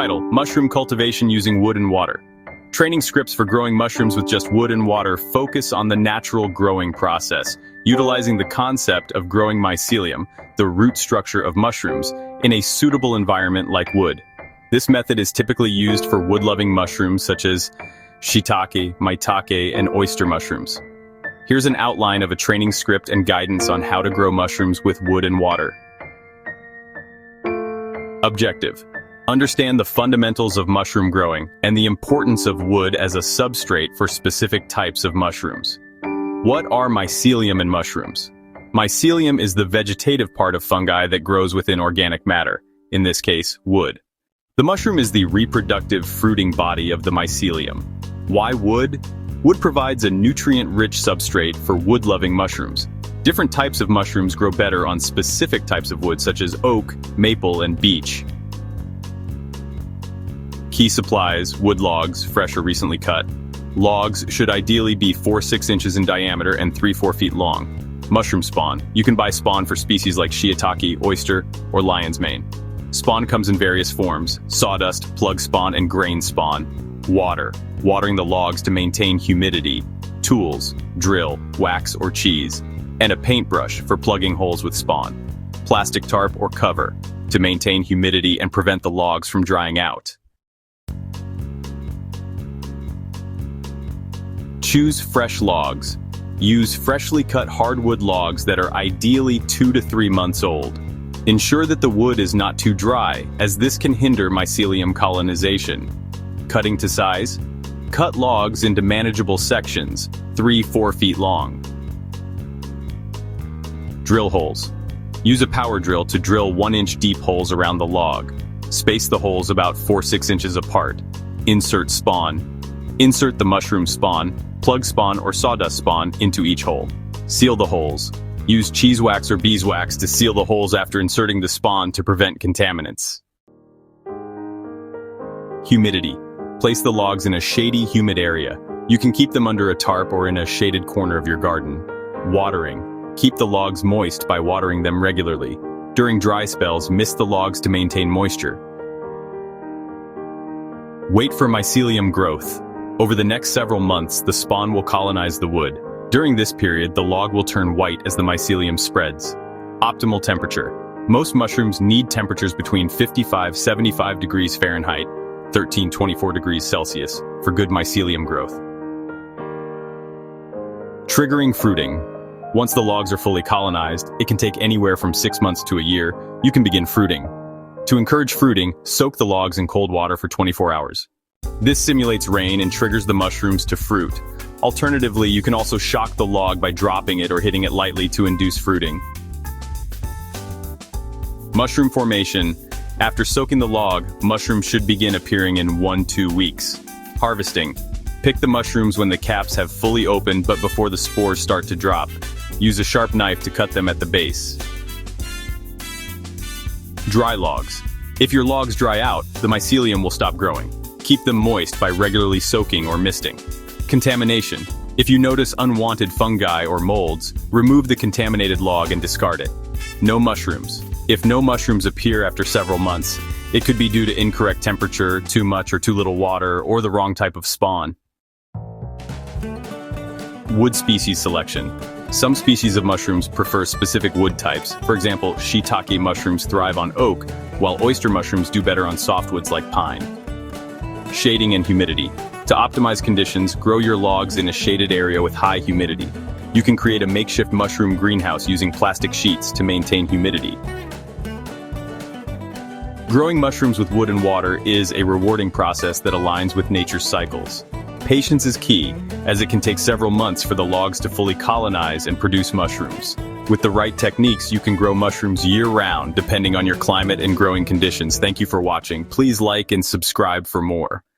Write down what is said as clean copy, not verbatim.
Title: Mushroom Cultivation Using Wood and Water. Training scripts for growing mushrooms with just wood and water focus on the natural growing process, utilizing the concept of growing mycelium, the root structure of mushrooms, in a suitable environment like wood. This method is typically used for wood-loving mushrooms such as shiitake, maitake, and oyster mushrooms. Here's an outline of a training script and guidance on how to grow mushrooms with wood and water. Objective: understand the fundamentals of mushroom growing and the importance of wood as a substrate for specific types of mushrooms. What are mycelium in mushrooms? Mycelium is the vegetative part of fungi that grows within organic matter, in this case, wood. The mushroom is the reproductive fruiting body of the mycelium. Why wood? Wood provides a nutrient-rich substrate for wood-loving mushrooms. Different types of mushrooms grow better on specific types of wood, such as oak, maple, and beech. Key supplies: wood logs, fresh or recently cut. Logs should ideally be 4-6 inches in diameter and 3-4 feet long. Mushroom spawn. You can buy spawn for species like shiitake, oyster, or lion's mane. Spawn comes in various forms: sawdust, plug spawn, and grain spawn. Water. Watering the logs to maintain humidity. Tools: drill, wax, or cheese. And a paintbrush for plugging holes with spawn. Plastic tarp or cover to maintain humidity and prevent the logs from drying out. Choose fresh logs. Use freshly cut hardwood logs that are ideally 2 to 3 months old. Ensure that the wood is not too dry, as this can hinder mycelium colonization. Cutting to size. Cut logs into manageable sections, 3-4 feet long. Drill holes. Use a power drill to drill 1-inch deep holes around the log. Space the holes about 4-6 inches apart. Insert spawn. Insert the mushroom spawn, plug spawn, or sawdust spawn into each hole. Seal the holes. Use cheese wax or beeswax to seal the holes after inserting the spawn to prevent contaminants. Humidity. Place the logs in a shady, humid area. You can keep them under a tarp or in a shaded corner of your garden. Watering. Keep the logs moist by watering them regularly. During dry spells, mist the logs to maintain moisture. Wait for mycelium growth. Over the next several months, the spawn will colonize the wood. During this period, the log will turn white as the mycelium spreads. Optimal temperature. Most mushrooms need temperatures between 55-75 degrees Fahrenheit, 13-24 degrees Celsius, for good mycelium growth. Triggering fruiting. Once the logs are fully colonized, it can take anywhere from 6 months to a year. You can begin fruiting. To encourage fruiting, soak the logs in cold water for 24 hours. This simulates rain and triggers the mushrooms to fruit. Alternatively, you can also shock the log by dropping it or hitting it lightly to induce fruiting. Mushroom formation. After soaking the log, mushrooms should begin appearing in 1-2 weeks. Harvesting. Pick the mushrooms when the caps have fully opened but before the spores start to drop. Use a sharp knife to cut them at the base. Dry logs. If your logs dry out, the mycelium will stop growing. Keep them moist by regularly soaking or misting. Contamination. If you notice unwanted fungi or molds, remove the contaminated log and discard it. No mushrooms. If no mushrooms appear after several months, it could be due to incorrect temperature, too much or too little water, or the wrong type of spawn. Wood species selection. Some species of mushrooms prefer specific wood types. For example, shiitake mushrooms thrive on oak, while oyster mushrooms do better on softwoods like pine. Shading and humidity. To optimize conditions, grow your logs in a shaded area with high humidity. You can create a makeshift mushroom greenhouse using plastic sheets to maintain humidity. Growing mushrooms with wood and water is a rewarding process that aligns with nature's cycles. Patience is key, as it can take several months for the logs to fully colonize and produce mushrooms. With the right techniques, you can grow mushrooms year-round, depending on your climate and growing conditions. Thank you for watching. Please like and subscribe for more.